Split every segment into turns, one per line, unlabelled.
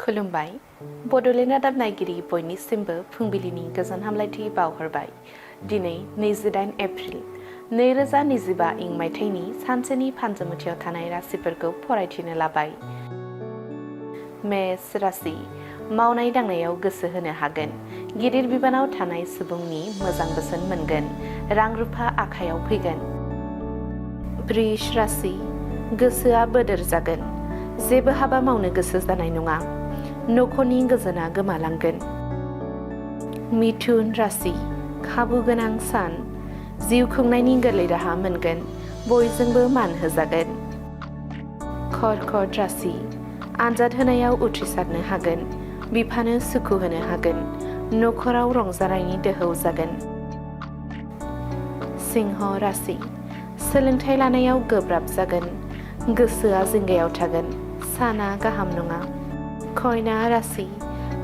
खुलुमबाय बड'लेण्ड रादाब नायगिरि बयनिसिमबो फुंबिलिनि गोजोन हामलायथि बावहरबाय। दिनै 28 एप्रिल 2025 इं मायथाइनि सानसेनि फानजामुथियाव थानाय राशिफोरखौ फरायथिनो लाबाय। मेष राशि मावनाय दांनायाव गोसो होनो हागोन। गिदिर बिबानाव थानाय सुबुंनि मोजां बोसोन मोनगोन। रां रुफा आखायाव फैगोन। वृष राशि गोसोआ बोदोर जागोन। जेबो हाबा मावनो गोसो जानाय नङा। नखरनि गोजोना गोमालांगोन। मिथुन राशि खाबु गोनां सान। जिउ खुंनायनि गोरलै राहा मोनगोन। बयजोंबो मान होजागोन। कर्कट राशि आनजाद होनायाव उथ्रिसारनो हागोन। बिफानो सुखु होनो हागोन। नखराव रंजानायनि दोहौ जागोन। सिंह राशि सोलोंथाइ लानायाव गोब्राब जागोन। गोसोआ जिंगायाव थागोन। साना गाहाम नङा। कन्या राशि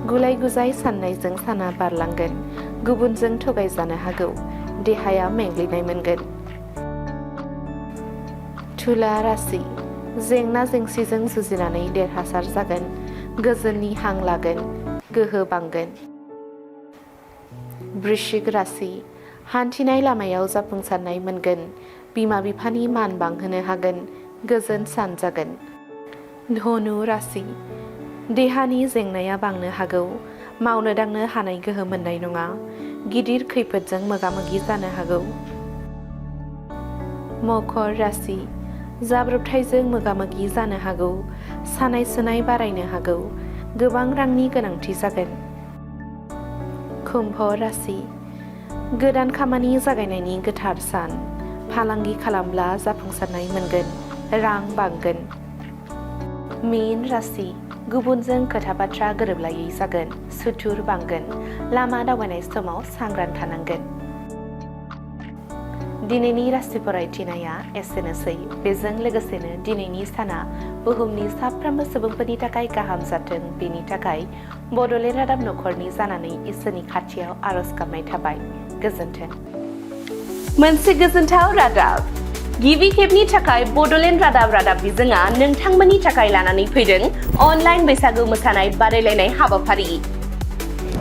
गुलाय गुजाय साननायजों साना बारलांगोन। गुबुनजों थगायजानो हागौ। देहाया मेंग्लिनाय मोनगोन। तुला राशि जेंना जेंसिजों जुजिनानै देरहासार जागोन। गोजोननि हां लागोन। गोहो बांगोन। वृश्चिक राशि हान्थिनाय लामायाव जाफुंसारनाय मोनगोन। बिमा बिफानि मान बांहोनो हागोन। गोजोन सान जागोन। धनु राशि देहानि जेंनाया बांनो हागौ। मावनो दांनो हानाय गोहो मोननाय नङा। गिदिर खैफोदजों मोगा मोगि जानो हागौ। मकर राशि जाब्रबथायजों मोगा मोगि जानो हागौ। सानाय सुनाय बारायनो हागौ। गोबां रांनि गोनांथि जागोन। कुम्भ राशि गोदान खामानि जागायनायनि गोथार सान। फालांगि खालामब्ला जाफुंसारनाय मोनगोन। रां बांगोन। मीन राशि गुबुनजों खोथा बाथ्रा गोरोबलायै जागोन। सुथुर बांगोन। लामा दावबायनाय समाव सांग्रां थानांगोन। दिनैनि राशि फरायथिनाया एसेनोसै। बेजों लोगोसेनो दिनैनि साना बुहुमनि साफ्रोमबो सुबुंफोरनि थाखाय गाहाम जाथों बेनि थाखाय बड'लेण्ड रादाब नखरनि जानानै इसोरनि खाथियाव आरज गाबनाय थाबाय। गोजोन्थों।
मोनसे गोजोनथाव रादाब। गिबि खेबनि थाखाय बड'लेण्ड रादाब बिजोङा नोंथांमोननि थाखाय लानानै फैदों अनलाइन बैसागु मोसानाय बादायलायनाय हाबाफारि।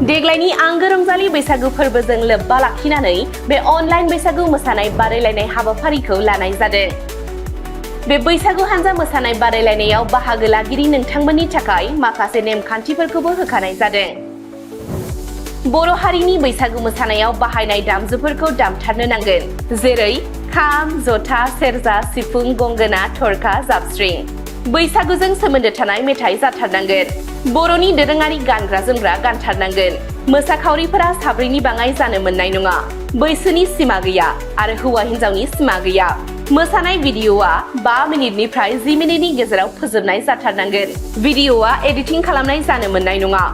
देग्लायनि आंगो रंजालि बैसागु फोरबोजों लोब्बा लाखिनानै बे अनलाइन बैसागु मोसानाय बादायलायनाय हाबाफारिखौ लानाय जादों। बे बैसागु हानजा मोसानाय बादायलायनायाव बाहागो लागिरि नोंथांमोननि थाखाय माखासे नेमखान्थिफोरखौबो होखानाय जादों। बर' हारिनि बैसागु मोसानायाव बाहायनाय दामजुफोरखौ दामथारनो नांगोन। जेरै खाम, जथा, सेरजा, सिफुं, गंगोना, थरखा, जाबस्रिं। बैसागुजों सोमोन्दो थानाय मेथाइ जाथारनांगोन। बर'नि दोरोङारि गानग्रा जोमग्रा गानथारनांगोन। मोसाखावरिफोरा 4नि बाङाइ जानो मोननाय नङा। बैसोनि सिमा गैया आरो हौवा हिन्जावनि सिमा गैया। मोसानाय भिडिअ'आ 5 मिनिटनिफ्राय 10 मिनिटनि गेजेराव फोजोबनाय जाथारनांगोन। भिडिअ'आ एडिटिं खालामनाय जानो मोननाय नङा।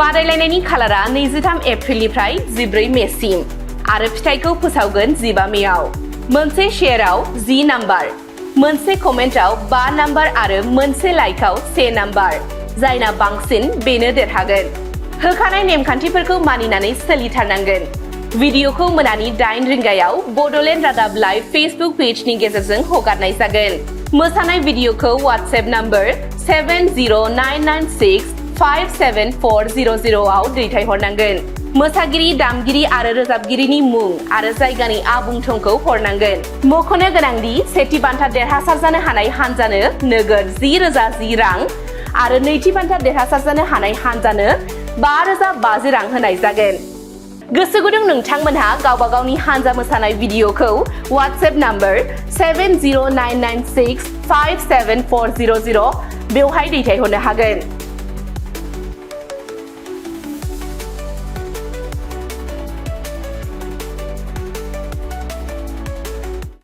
बादायलायनायनि खालारा 23 एप्रिलनिफ्राय 14 मेसिम आरो फिथाइखौ फोसावगोन 15 मेआव। मोनसे शेयाराव 10 नाम्बार, मोनसे कमेन्टआव 5 नाम्बार आरो मोनसे लाइकआव 1 नाम्बार। जायना बांसिन बेनो देरहागोन। होखानाय नेमखान्थिफोरखौ मानिनानै सोलिथारनांगोन। भिडिअ'खौ मोनानि 8 रिंगायाव बड'लेण्ड रादाब लाइभ फेसबुक पेजनि गेजेरजों हगारनाय जागोन। मोसानाय भिडिअ'खौ वाट्सएप नाम्बार 7099657400 आव दैथायहरनांगोन। मोसागिरि, दामगिरि आरो रोजाबगिरिनि मुं आरो जायगानि आबुं थंखौ हरनांगोन। मख'नो गोनांदि सेथि बान्था देरहासार जानो हानाय हानजानो नोगोद 10,010 रां आरो नैथि बान्था देरहासार जानो हानाय हानजानो 5,050 रां होनाय जागोन। गोसो गुदुं नोंथांमोनहा गावबा गावनि हानजा मोसानाय भिडिअ'खौ वाट्सएप नाम्बार 7099657400 बेवहाय दैथायहरनो हागोन।